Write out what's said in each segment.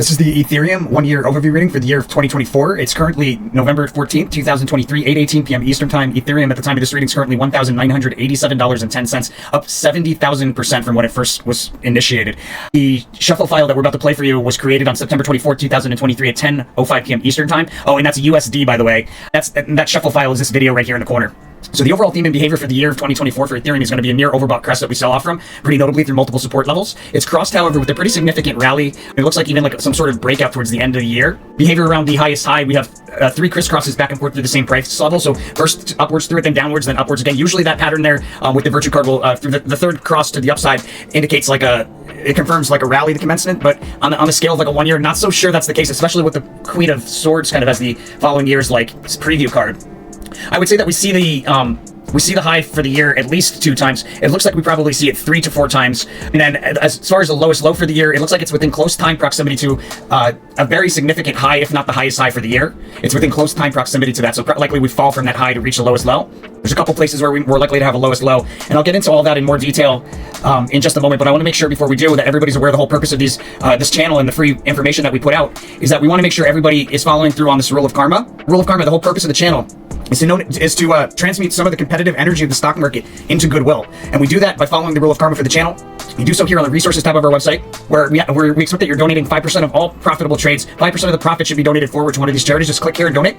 This is the Ethereum one-year overview reading for the year of 2024. It's currently November 14th, 2023, 8:18 p.m. Eastern Time. Ethereum at the time of this reading is currently $1,987.10, up 70,000% from when it first was initiated. The shuffle file that we're about to play for you was created on September 24th, 2023 at 10:05 p.m. Eastern Time. Oh, and that's USD, by the way. That shuffle file is this video right here in the corner. So the overall theme and behavior for the year of 2024 for Ethereum is going to be a near overbought crest that we sell off from, pretty notably through multiple support levels. It's crossed, however, with a pretty significant rally. It looks like even like some sort of breakout towards the end of the year. Behavior around the highest high, we have three crisscrosses back and forth through the same price level. So first upwards through it, then downwards, then upwards again. Usually that pattern there with the virtue card will, through the third cross to the upside, indicates like it confirms like a rally to commencement, but on the scale of like a 1 year, not so sure that's the case, especially with the Queen of Swords kind of as the following year's like preview card. I would say that we see the high for the year at least 2 times. It looks like we probably see it 3 to 4 times. And then as far as the lowest low for the year, it looks like it's within close time proximity to a very significant high, if not the highest high for the year. It's within close time proximity to that, so likely we fall from that high to reach the lowest low. There's a couple places where we're likely to have a lowest low, and I'll get into all that in more detail in just a moment, but I want to make sure before we do that everybody's aware of the whole purpose of this channel and the free information that we put out is that we want to make sure everybody is following through on this rule of karma. Rule of karma, the whole purpose of the channel is to transmute some of the competitive energy of the stock market into goodwill. And we do that by following the rule of karma for the channel. You do so here on the resources tab of our website, where we expect that you're donating 5% of all profitable trades. 5% of the profit should be donated forward to one of these charities. Just click here and donate.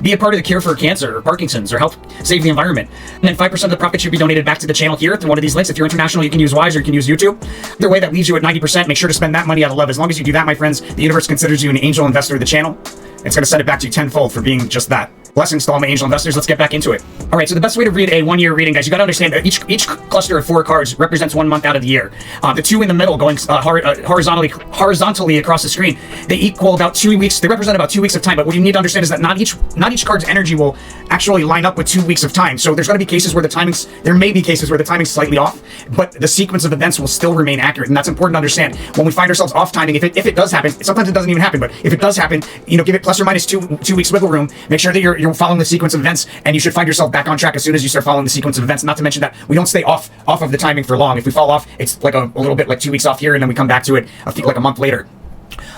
Be a part of the cure for cancer or Parkinson's, or help save the environment. And then 5% of the profit should be donated back to the channel here through one of these links. If you're international, you can use Wise or you can use YouTube. Either way, that leaves you at 90%. Make sure to spend that money out of love. As long as you do that, my friends, the universe considers you an angel investor of the channel. It's going to send it back to you tenfold for being just that. Blessings to all my angel investors. Let's get back into it. All right, so the best way to read a 1 year reading, guys, you got to understand that each cluster of 4 cards represents 1 month out of the year. The 2 in the middle going horizontally across the screen, they equal about 2 weeks. They represent about 2 weeks of time. But what you need to understand is that not each card's energy will actually line up with 2 weeks of time. So there may be cases where the timing's slightly off, but the sequence of events will still remain accurate, and that's important to understand. When we find ourselves off timing, if it does happen, sometimes it doesn't even happen, but if it does happen, give it plus or minus 2 weeks wiggle room. Make sure that you're following the sequence of events, and you should find yourself back on track as soon as you start following the sequence of events. Not to mention that we don't stay off of the timing for long. If we fall off, it's like a little bit like 2 weeks off here, and then we come back to it like a month later.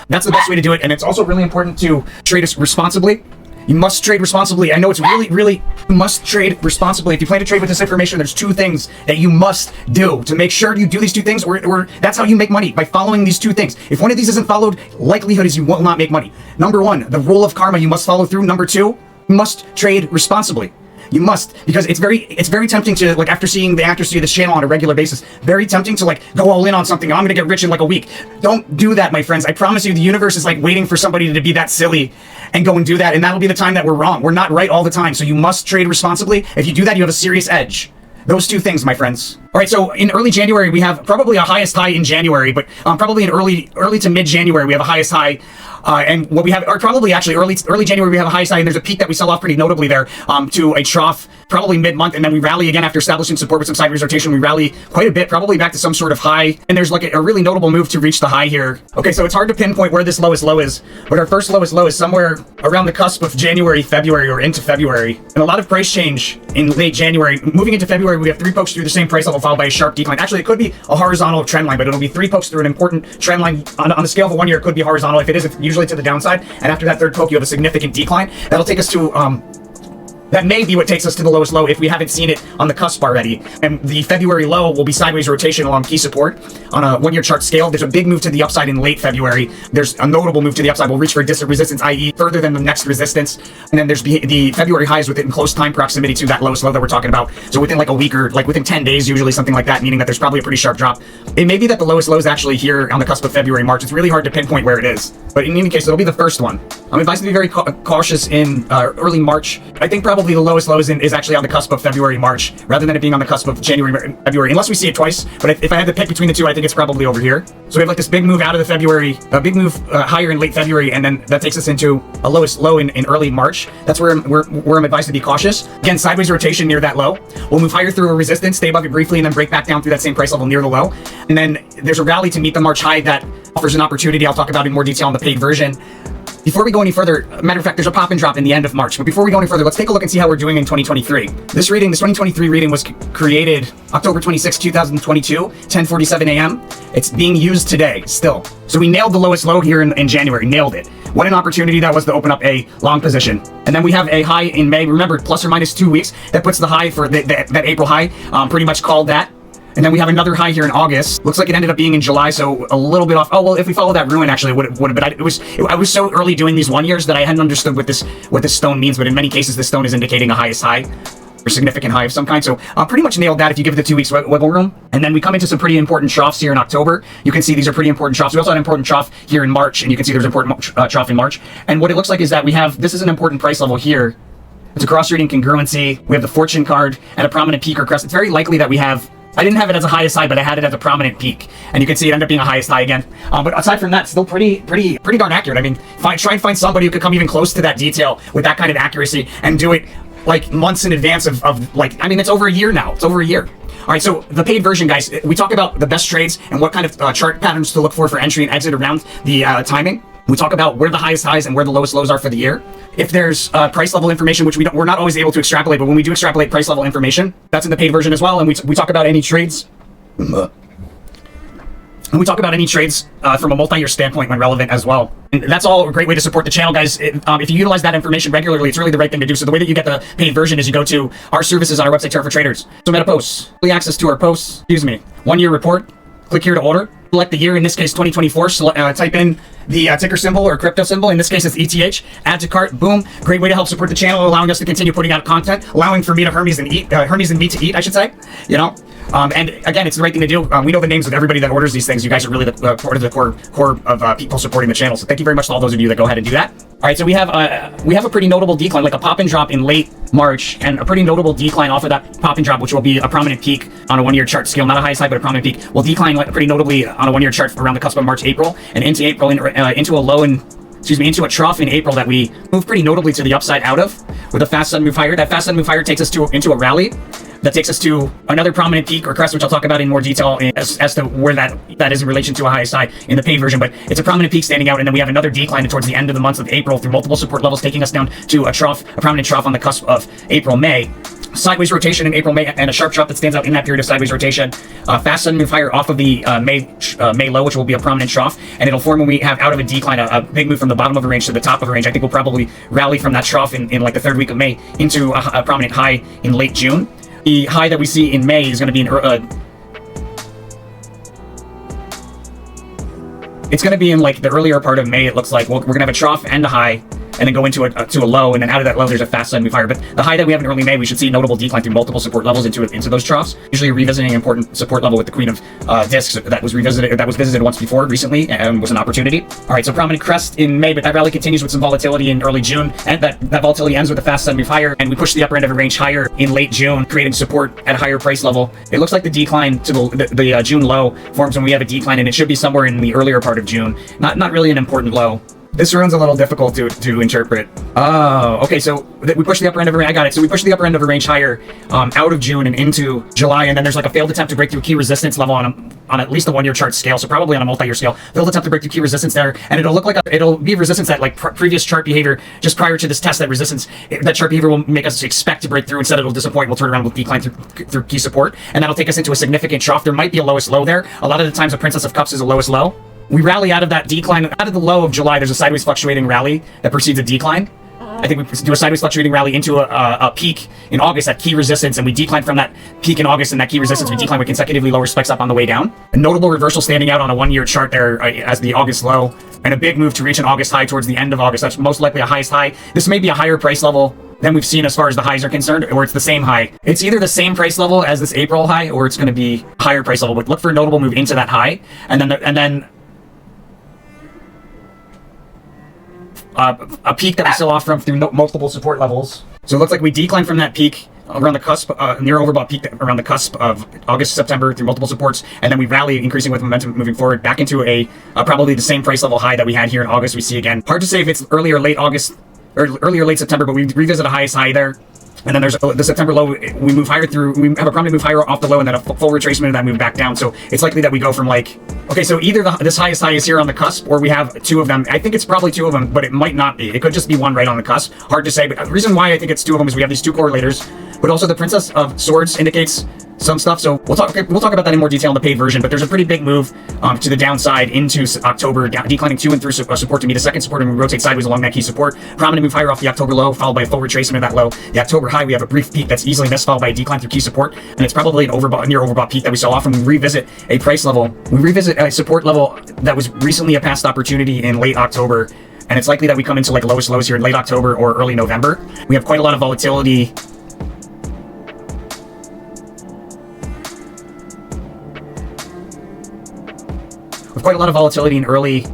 That's the best way to do it, and it's also really important to trade responsibly. You must trade responsibly. I know it's really, you must trade responsibly. If you plan to trade with this information, there's 2 things that you must do to make sure you do these 2 things, or that's how you make money, by following these 2 things. If one of these isn't followed, likelihood is you will not make money. Number 1, the rule of karma, you must follow through. Number 2, you must trade responsibly. You must, because it's very tempting to, like, after seeing the accuracy of this channel on a regular basis, very tempting to like go all in on something. I'm gonna get rich in like a week. Don't do that, my friends. I promise you, the universe is like waiting for somebody to be that silly and go and do that, and that'll be the time that we're wrong. We're not right all the time, so you must trade responsibly. If you do that, you have a serious edge. Those 2 things, my friends. All right, so in early January, we have probably a highest high in January, but probably in early to mid-January, we have a highest high. And what we have, or probably actually early January, we have a highest high, and there's a peak that we sell off pretty notably there to a trough probably mid-month, and then we rally again after establishing support with some sideways rotation. We rally quite a bit, probably back to some sort of high, and there's like a really notable move to reach the high here. Okay, so it's hard to pinpoint where this lowest low is, but our first lowest low is somewhere around the cusp of January, February, or into February, and a lot of price change in late January. Moving into February, we have 3 pokes through the same price level followed by a sharp decline. Actually, it could be a horizontal trend line, but it'll be 3 pokes through an important trend line. On the scale of a 1 year, it could be horizontal. If it is, it's usually to the downside. And after that 3rd poke, you have a significant decline. That'll take us to, that may be what takes us to the lowest low if we haven't seen it on the cusp already. And the February low will be sideways rotation along key support on a 1 year chart scale. There's a big move to the upside in late February. There's a notable move to the upside. We'll reach for a distant resistance, i.e. further than the next resistance. And then there's the February highs within close time proximity to that lowest low that we're talking about. So within like a week, or like within 10 days, usually something like that, meaning that there's probably a pretty sharp drop. It may be that the lowest low is actually here on the cusp of February, March. It's really hard to pinpoint where it is. But in any case, it'll be the first one. I'm advised to be very cautious in early March. I think probably the lowest low is actually on the cusp of February, March, rather than it being on the cusp of January, February, unless we see it twice. But if I had to pick between the 2, I think it's probably over here. So we have like this big move out of the February, a big move higher in late February, and then that takes us into a lowest low in early March. That's where I'm advised to be cautious. Again, sideways rotation near that low. We'll move higher through a resistance, stay above it briefly, and then break back down through that same price level near the low. And then there's a rally to meet the March high that offers an opportunity I'll talk about in more detail in the paid version. Before we go any further, matter of fact, there's a pop and drop in the end of March. But before we go any further, let's take a look and see how we're doing in 2023. This 2023 reading was created October 26, 2022, 10:47 a.m. It's being used today still. So we nailed the lowest low here in January, nailed it. What an opportunity that was to open up a long position. And then we have a high in May. Remember, plus or minus 2 weeks. That puts the high for that April high, pretty much called that. And then we have another high here in August. Looks like it ended up being in July, so a little bit off. Oh, well, if we follow that ruin, actually, would have been. I was so early doing these 1 years that I hadn't understood what this stone means, but in many cases, this stone is indicating a highest high, or significant high of some kind. So pretty much nailed that if you give it the 2 weeks wiggle room. And then we come into some pretty important troughs here in October. You can see these are pretty important troughs. We also had an important trough here in March, and you can see there's an important trough in March. And what it looks like is that we have, this is an important price level here. It's a cross-reading congruency. We have the fortune card and a prominent peak or crest. It's very likely that we have, I didn't have it as a highest high, but I had it as a prominent peak. And you can see it ended up being a highest high again. But aside from that, still pretty darn accurate. I mean, try and find somebody who could come even close to that detail with that kind of accuracy and do it like months in advance of like, I mean, it's over a year now. It's over a year. All right, so the paid version, guys, we talk about the best trades and what kind of chart patterns to look for entry and exit around the timing. We talk about where the highest highs and where the lowest lows are for the year. If there's price level information, which we're not always able to extrapolate, but when we do extrapolate price level information, that's in the paid version as well. And we talk about any trades. And we talk about any trades from a multi-year standpoint when relevant as well. And that's all a great way to support the channel, guys. If you utilize that information regularly, it's really the right thing to do. So the way that you get the paid version is you go to our services on our website, Terra for Traders. So meta posts, early access to our posts, 1 year report. Click here to order. Select the year, in this case 2024. Type in the ticker symbol or crypto symbol. In this case, it's ETH. Add to cart. Boom. Great way to help support the channel, allowing us to continue putting out content, allowing for me to Hermes and me to eat, I should say. You know. And again, it's the right thing to do. We know the names of everybody that orders these things. You guys are really the part of the core of people supporting the channel. So thank you very much to all those of you that go ahead and do that. All right, so we have a pretty notable decline, like a pop and drop in late March, and a pretty notable decline off of that pop and drop, which will be a prominent peak on a 1 year chart scale, not a highest high, but a prominent peak. Will decline pretty notably on a 1 year chart around the cusp of March, April, and into April, into a low into a trough in April that we move pretty notably to the upside out of with a fast sudden move higher. That fast sudden move higher takes us into a rally. That takes us to another prominent peak or crest, which I'll talk about in more detail as to where that is in relation to a highest high in the paid version. But it's a prominent peak standing out, and then we have another decline towards the end of the month of April through multiple support levels, taking us down to a prominent trough on the cusp of April, May. Sideways rotation in April, May, and a sharp drop that stands out in that period of sideways rotation. Fast sudden move higher off of the May low, which will be a prominent trough, and it'll form when we have out of a decline, a big move from the bottom of a range to the top of a range. I think we'll probably rally from that trough in like the third week of May into a prominent high in late June. The high that we see in May is going to be it's going to be in like the earlier part of May. It looks like we're going to have a trough and a high, and then go into a low, and then out of that low there's a fast sudden move higher. But the high that we have in early May, we should see a notable decline through multiple support levels into those troughs. Usually revisiting an important support level with the Queen of Discs that was visited once before recently, and was an opportunity. All right, so prominent crest in May, but that rally continues with some volatility in early June, and that volatility ends with a fast sudden move higher, and we push the upper end of a range higher in late June, creating support at a higher price level. It looks like the decline to the June low forms when we have a decline, and it should be somewhere in the earlier part of June. Not really an important low. This rune's a little difficult to interpret. Oh, okay, so we push the upper end of a range. I got it. So we push the upper end of a range higher out of June and into July, and then there's like a failed attempt to break through key resistance level on at least a 1 year chart scale, so probably on a multi-year scale. Failed attempt to break through key resistance there, and it'll look like it'll be resistance that like previous chart behavior just prior to this test. That resistance, that chart behavior will make us expect to break through. Instead, it'll disappoint. We'll turn around with decline through key support, and that'll take us into a significant trough. There might be a lowest low there. A lot of the times, a Princess of Cups is a lowest low. We rally out of that decline, out of the low of July. There's a sideways fluctuating rally that precedes a decline. I think we do a sideways fluctuating rally into a peak in August at key resistance, and we decline from that peak in August and that key resistance. We decline with consecutively lower spikes up on the way down. A notable reversal standing out on a 1 year chart there as the August low, and a big move to reach an August high towards the end of August. That's most likely a highest high. This may be a higher price level than we've seen as far as the highs are concerned, or it's the same high. It's either the same price level as this April high, or it's going to be higher price level. But look for a notable move into that high, and then a peak that we still off from through multiple support levels. So it looks like we decline from that peak around the cusp, near overbought peak around the cusp of August, September through multiple supports, and then we rally, increasing with momentum moving forward back into a probably the same price level high that we had here in August. We see again. Hard to say if it's early or late August or early or late September, but we revisit a highest high there. And then there's the September low. We move higher through. We have a prominent move higher off the low, and then a full retracement of that move back down. So it's likely that we go from like, okay, so either this highest high is here on the cusp, or we have two of them. I think it's probably two of them, but it might not be. It could just be one right on the cusp. Hard to say. But the reason why I think it's two of them is we have these two correlators, but also the Princess of Swords indicates some stuff. So we'll talk about that in more detail in the paid version. But there's a pretty big move to the downside into October, declining to and through support to meet a second support, and we rotate sideways along that key support. Prominent move higher off the October low, followed by a full retracement of that low. The October high, we have a brief peak that's easily missed, followed by a decline through key support, and it's probably an near overbought peak that we saw off. And we revisit a price level. We revisit a support level that was recently a past opportunity in late October, and it's likely that we come into like lowest lows here in late October or early November. We have quite a lot of volatility. With quite a lot of volatility in early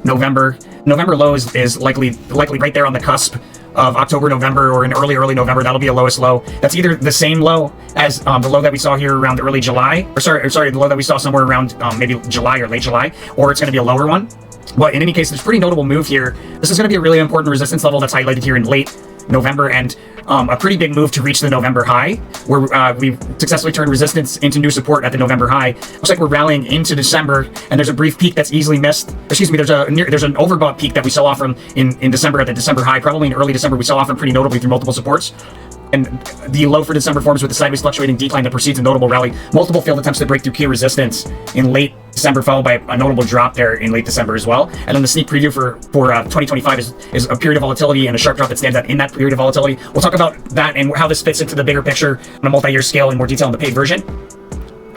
November. November low is likely right there on the cusp of October, November, or in early November. That'll be a lowest low. That's either the same low as the low that we saw here around early July, or sorry, the low that we saw somewhere around maybe July or late July, or it's going to be a lower one. But in any case, there's a pretty notable move here. This is going to be a really important resistance level that's highlighted here in late November, and a pretty big move to reach the November high, where we successfully turned resistance into new support at the November high. Looks like we're rallying into December, and there's a brief peak that's easily missed. Excuse me, there's an overbought peak that we saw off from in December at the December high. Probably in early December, we saw off from pretty notably through multiple supports. And the low for December forms with a sideways fluctuating decline that precedes a notable rally. Multiple failed attempts to break through key resistance in late December, followed by a notable drop there in late December as well. And then the sneak preview for 2025 is a period of volatility and a sharp drop that stands out in that period of volatility. We'll talk about that and how this fits into the bigger picture on a multi-year scale in more detail in the paid version.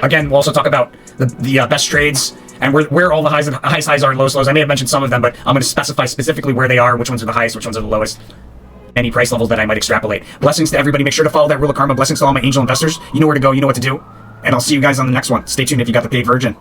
Again, we'll also talk about the best trades and where all the highest highs are and lowest lows. I may have mentioned some of them, but I'm going to specify specifically where they are, which ones are the highest, which ones are the lowest. Any price levels that I might extrapolate. Blessings to everybody. Make sure to follow that rule of karma. Blessings to all my angel investors. You know where to go. You know what to do. And I'll see you guys on the next one. Stay tuned if you got the paid version.